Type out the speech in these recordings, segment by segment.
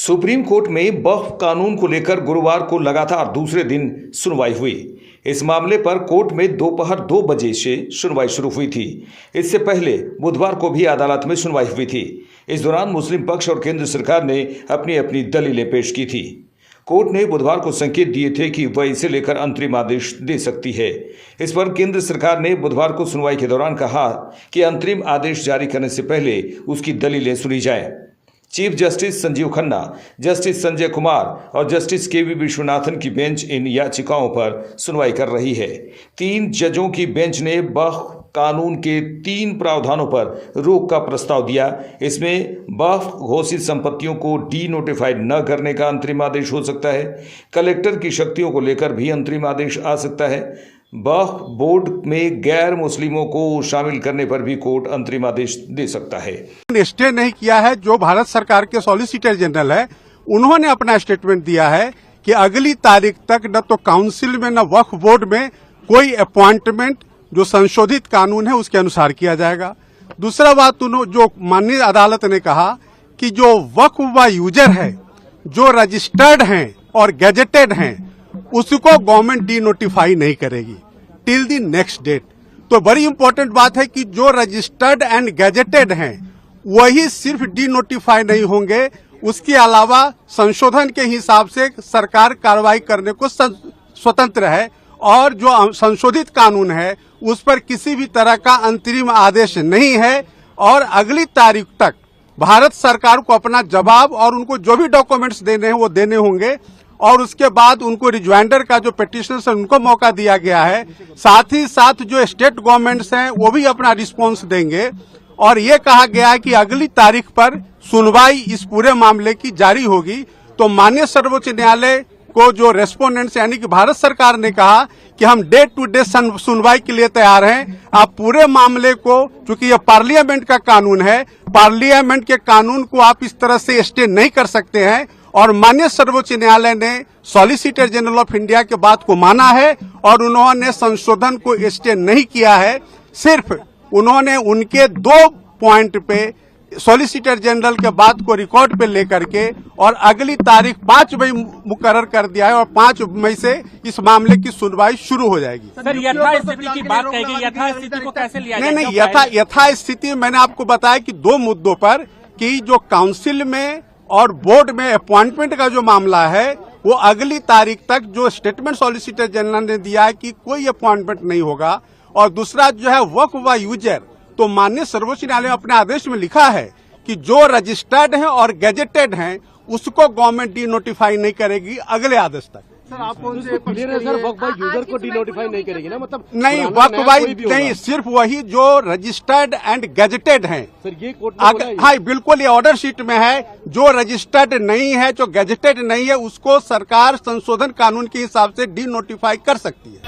Supreme court में वक्फ कानून को लेकर गुरुवार को लगातार दूसरे दिन सुनवाई हुई। इस मामले पर कोर्ट में दोपहर 2 बजे से सुनवाई शुरू हुई थी। इससे पहले बुधवार को भी अदालत में सुनवाई हुई थी। इस दौरान मुस्लिम पक्ष और केंद्र सरकार ने अपनी अपनी दलीलें पेश की थी। कोर्ट ने बुधवार को संकेत दिए थे कि वह इसे लेकर अंतरिम आदेश दे सकती है। इस पर केंद्र सरकार ने बुधवार को सुनवाई के दौरान कहा कि अंतरिम आदेश जारी करने से पहले उसकी दलीलें सुनी जाएं। Chief justice Sanjeev Khanna, justice Sanjay Kumar और जस्टिस केवी विश्वनाथन की बेंच इन याचिकाओं पर सुनवाई कर रही है। 3 जजों की बेंच ने वक्फ कानून के 3 प्रावधानों पर रोक का प्रस्ताव दिया। इसमें वक्फ घोषित संपत्तियों को डी नोटिफाइड न करने का अंतरिम आदेश हो सकता है। कलेक्टर की शक्तियों को लेकर भी अंतरिम आदेश आ सकता है। वक्फ बोर्ड में गैर मुस्लिमों को शामिल करने पर भी कोर्ट अंतरिम आदेश दे सकता है। स्टे नहीं किया है। जो भारत सरकार के सॉलिसिटर जनरल है, उन्होंने अपना स्टेटमेंट दिया है कि अगली तारीख तक न तो काउंसिल में न वक्फ बोर्ड में कोई अपॉइंटमेंट जो संशोधित कानून है उसके अनुसार किया जाएगा। दूसरा बात, जो माननीय अदालत ने कहा कि जो वक्फ व यूजर है, जो रजिस्टर्ड हैं और गैजेटेड हैं, उसको गवर्नमेंट डी नोटिफाई नहीं करेगी टिल द नेक्स्ट डेट। तो बड़ी इंपॉर्टेंट बात है कि जो रजिस्टर्ड एंड गैजेटेड हैं वही सिर्फ डी नोटिफाई नहीं होंगे, उसके अलावा संशोधन के हिसाब से सरकार कार्रवाई करने को स्वतंत्र है और जो संशोधित कानून है उस पर किसी भी तरह का अंतरिम आदेश नहीं है। और अगली तारीख तक भारत सरकार को अपना जवाब और उनको जो भी डॉक्यूमेंट्स देने हैं वो देने होंगे और उसके बाद उनको रिज्वाइंडर का जो पिटिशनर्स है उनको मौका दिया गया है। साथ ही साथ जो स्टेट गवर्नमेंट्स हैं वो भी अपना रिस्पॉन्स देंगे और ये कहा गया है कि अगली तारीख पर सुनवाई इस पूरे मामले की जारी होगी। तो माननीय सर्वोच्च न्यायालय को जो रेस्पोंडेंट्स यानी कि भारत सरकार ने कहा कि हम डे टू डे सुनवाई के लिए तैयार हैं। आप पूरे मामले को, चूंकि ये पार्लियामेंट का कानून है, पार्लियामेंट के कानून को आप इस तरह से स्टे नहीं कर सकते हैं। और माननीय सर्वोच्च न्यायालय ने सॉलिसिटर जनरल ऑफ इंडिया के बात को माना है और उन्होंने संशोधन को स्टे नहीं किया है। सिर्फ उन्होंने उनके 2 पॉइंट पे सॉलिसिटर जनरल के बात को रिकॉर्ड पे लेकर के और अगली तारीख 5 मई मुकर्रर कर दिया है और 5 मई से इस मामले की सुनवाई शुरू हो जाएगी। सर, यथास्थिति की बात कही, यथास्थिति को कैसे लिया जाए? नहीं, यथास्थिति मैंने आपको बताया कि 2 मुद्दों पर कि जो काउंसिल में और बोर्ड में अपॉइंटमेंट का जो मामला है वो अगली तारीख तक जो स्टेटमेंट सॉलिसिटर जनरल ने दिया है कि कोई अपॉइंटमेंट नहीं होगा। और दूसरा जो है वक्फ व यूजर, तो माननीय सर्वोच्च न्यायालय ने अपने आदेश में लिखा है कि जो रजिस्टर्ड हैं और गैजेटेड हैं उसको गवर्नमेंट डी नोटिफाई नहीं करेगी अगले आदेश तक। सर, आप कौन से वक्फ बाय यूजर को डी नोटिफाई नहीं करेगी ना? मतलब नहीं, वक्फ बाय नहीं, सिर्फ वही जो रजिस्टर्ड एंड गैजेटेड हैं। सर, ये कोर्ट में हाँ, बिल्कुल, ये ऑर्डर शीट में है। जो रजिस्टर्ड नहीं है, जो गैजेटेड नहीं है, उसको सरकार संशोधन कानून के हिसाब से डी नोटिफाई कर सकती है।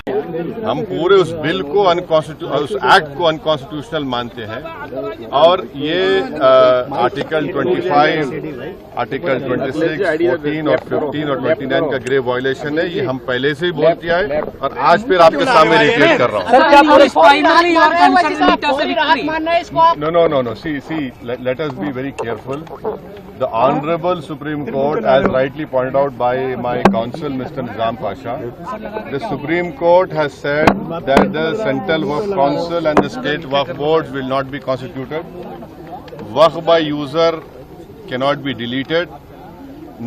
हम पूरे उस बिल को उस एक्ट को अनकॉन्स्टिट्यूशनल मानते हैं और ये आर्टिकल 25, आर्टिकल 26, 14 और 15 और 29 का ग्रेव वायलेशन है। ये हम पहले से ही बोल किया है और आज फिर आपके सामने रिपीट कर रहा हूँ। No. See, let us be very careful. The Honorable Supreme Court, as rightly pointed out by my counsel, Mr. Nizam Pasha, the Supreme Court has said that the Central Waqf Council and the State Waqf Boards will not be constituted. Waqf by user cannot be deleted.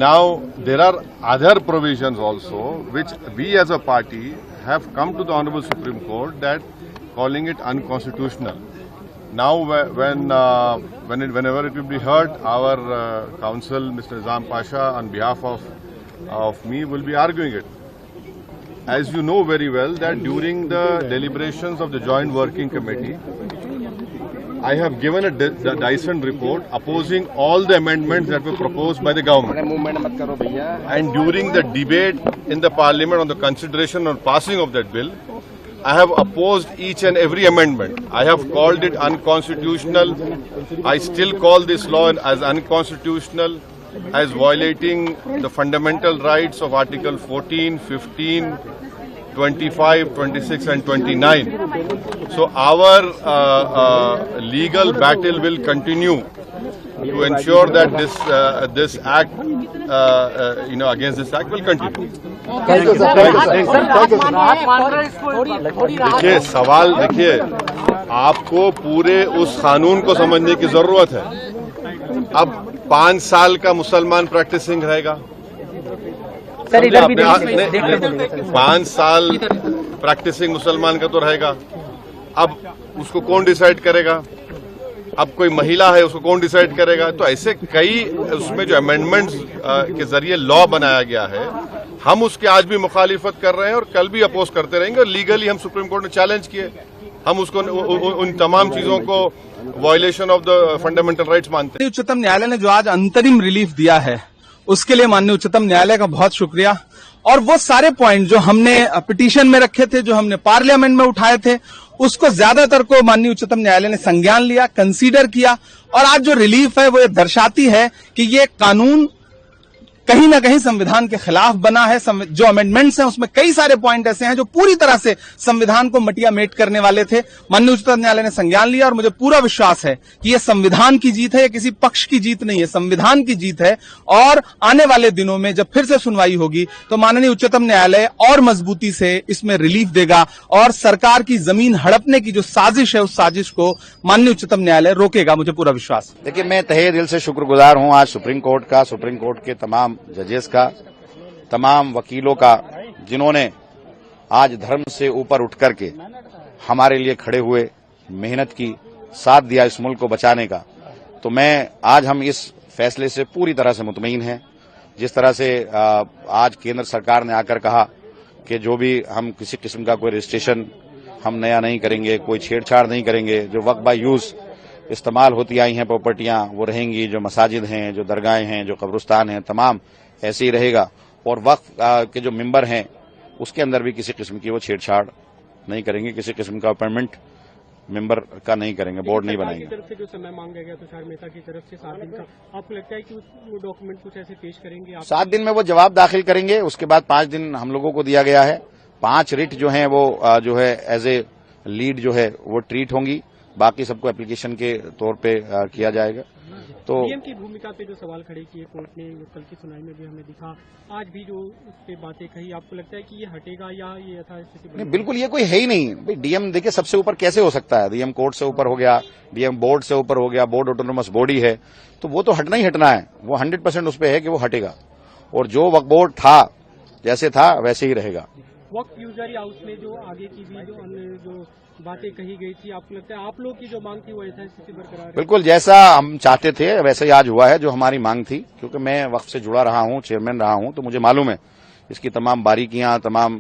Now, there are other provisions also which we as a party have come to the Honorable Supreme Court that calling it unconstitutional. Now, whenever it will be heard, our counsel, Mr. Nizam Pasha, on behalf of me, will be arguing it. As you know very well, that during the deliberations of the Joint Working Committee, I have given a Dyson report opposing all the amendments that were proposed by the government. And during the debate in the Parliament on the consideration or passing of that bill, I have opposed each and every amendment. I have called it unconstitutional. I still call this law as unconstitutional, as violating the fundamental rights of Article 14, 15, 25, 26 and 29. So our legal battle will continue to ensure that this act against this act will continue. देखिए सवाल देखिए, आपको पूरे उस कानून को समझने की जरूरत है। अब 5 साल का मुसलमान प्रैक्टिसिंग रहेगा, सर इधर भी 5 साल प्रैक्टिसिंग मुसलमान का तो रहेगा। अब उसको कौन डिसाइड करेगा? अब कोई महिला है उसको कौन डिसाइड करेगा? तो ऐसे कई उसमें जो अमेंडमेंट्स के जरिए लॉ बनाया गया है, हम उसके आज भी मुखालिफत कर रहे हैं और कल भी अपोज करते रहेंगे। और लीगली हम सुप्रीम कोर्ट में चैलेंज किए, हम उसको उन तमाम चीजों को violation of the fundamental rights मानते हैं। उच्चतम न्यायालय ने जो आज अंतरिम रिलीफ दिया है उसके लिए माननीय उच्चतम न्यायालय का बहुत शुक्रिया। और वो सारे पॉइंट जो हमने पिटीशन में रखे थे, जो हमने पार्लियामेंट में उठाए थे, उसको ज्यादातर को माननीय उच्चतम न्यायालय ने संज्ञान लिया, कंसीडर किया। और आज जो रिलीफ है वो ये दर्शाती है कि ये कानून कहीं ना कहीं संविधान के खिलाफ बना है। जो अमेंडमेंट्स हैं उसमें कई सारे पॉइंट ऐसे हैं जो पूरी तरह से संविधान को मटिया मेट करने वाले थे। माननीय उच्चतम न्यायालय ने संज्ञान लिया और मुझे पूरा विश्वास है कि यह संविधान की जीत है, यह किसी पक्ष की जीत नहीं है, संविधान की जीत है। और आने वाले दिनों में जब फिर से सुनवाई होगी तो माननीय उच्चतम न्यायालय और मजबूती से इसमें रिलीफ देगा और सरकार की जमीन हड़पने की जो साजिश है उस साजिश को माननीय उच्चतम न्यायालय रोकेगा, मुझे पूरा विश्वास। देखिए, मैं तहे दिल से शुक्रगुजार हूं आज सुप्रीम कोर्ट का, सुप्रीम कोर्ट के तमाम जजेस का, तमाम वकीलों का, जिन्होंने आज धर्म से ऊपर उठ करके हमारे लिए खड़े हुए, मेहनत की, साथ दिया इस मुल्क को बचाने का। तो मैं आज हम इस फैसले से पूरी तरह से मुतमईन हैं। जिस तरह से आज केंद्र सरकार ने आकर कहा कि जो भी हम किसी किस्म का कोई रजिस्ट्रेशन हम नया नहीं करेंगे, कोई छेड़छाड़ नहीं करेंगे, जो वक्फ बाय यूज इस्तेमाल होती आई हैं प्रॉपर्टियां वो रहेंगी, जो मसाजिद हैं, जो दरगाहें हैं, जो कब्रिस्तान हैं, तमाम ऐसे ही रहेगा। और वक्फ के जो मेंबर हैं उसके अंदर भी किसी किस्म की वो छेड़छाड़ नहीं करेंगे, किसी किस्म का अपॉइंटमेंट मेंबर का नहीं करेंगे, बोर्ड नहीं बनाएंगे। तरफ से जो समय मांगा गया तुषार मेहता की तरफ से 7 दिन का, आपको लगता है कि वो डॉक्यूमेंट कुछ ऐसे पेश करेंगे? 7 दिन में वो जवाब दाखिल करेंगे, उसके बाद 5 दिन हम लोगों को दिया गया है। 5 रिट जो है वो जो है एज ए लीड जो है वो ट्रीट होंगी, बाकी सबको एप्लीकेशन के तौर पे किया जाएगा। तो डीएम की भूमिका पे जो सवाल खड़े किए कोर्ट ने, वो कल की सुनवाई में भी हमें दिखा, आज भी जो उस पे बातें कही, आपको लगता है कि ये हटेगा या ये यथास्थिति? नहीं, बिल्कुल ये कोई है ही नहीं भाई। डीएम देखिए सबसे ऊपर कैसे हो सकता है? डीएम कोर्ट से ऊपर हो गया, डीएम बोर्ड से ऊपर हो गया, बोर्ड ऑटोनोमस बॉडी है, तो वो तो हटना ही हटना है। वो 100% उस पर है कि वो हटेगा और जो वक्फ बोर्ड था जैसे था वैसे ही रहेगा। वक्फ यूजरी हाउस में जो आगे की भी जो अन्य जो बातें कही गई थी, आपको लगता है आप लोग की जो मांग थी वो यथास्थिति बरकरार है? बिल्कुल जैसा हम चाहते थे वैसे ही आज हुआ है जो हमारी मांग थी, क्योंकि मैं वक्फ से जुड़ा रहा हूं, चेयरमैन रहा हूं, तो मुझे मालूम है इसकी तमाम बारीकियां, तमाम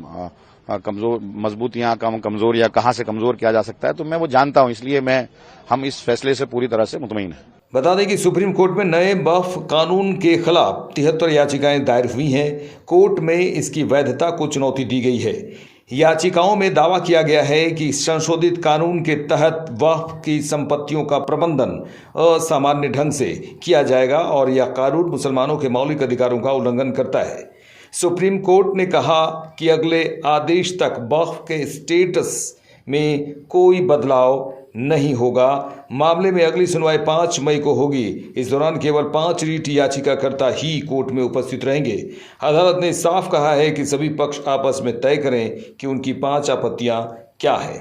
कमजोर मजबूतियां, कमजोरियां, कहां से कमजोर किया जा सकता है, तो मैं वो जानता हूं। इसलिए हम इस फैसले से पूरी तरह से मुतमईन हैं। बता दें कि सुप्रीम कोर्ट में नए वक्फ कानून के खिलाफ 73 याचिकाएं दायर हुई हैं। कोर्ट में इसकी वैधता को चुनौती दी गई है। याचिकाओं में दावा किया गया है कि संशोधित कानून के तहत वक्फ की संपत्तियों का प्रबंधन असामान्य ढंग से किया जाएगा और यह कानून मुसलमानों के मौलिक अधिकारों का उल्लंघन करता है। सुप्रीम कोर्ट ने कहा कि अगले आदेश तक वक्फ के स्टेटस में कोई बदलाव नहीं होगा। मामले में अगली सुनवाई 5 मई को होगी। इस दौरान केवल 5 रीट याचिकाकर्ता ही कोर्ट में उपस्थित रहेंगे। अदालत ने साफ कहा है कि सभी पक्ष आपस में तय करें कि उनकी 5 आपत्तियां क्या है।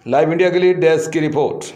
लाइव इंडिया के लिए डेस्क की रिपोर्ट।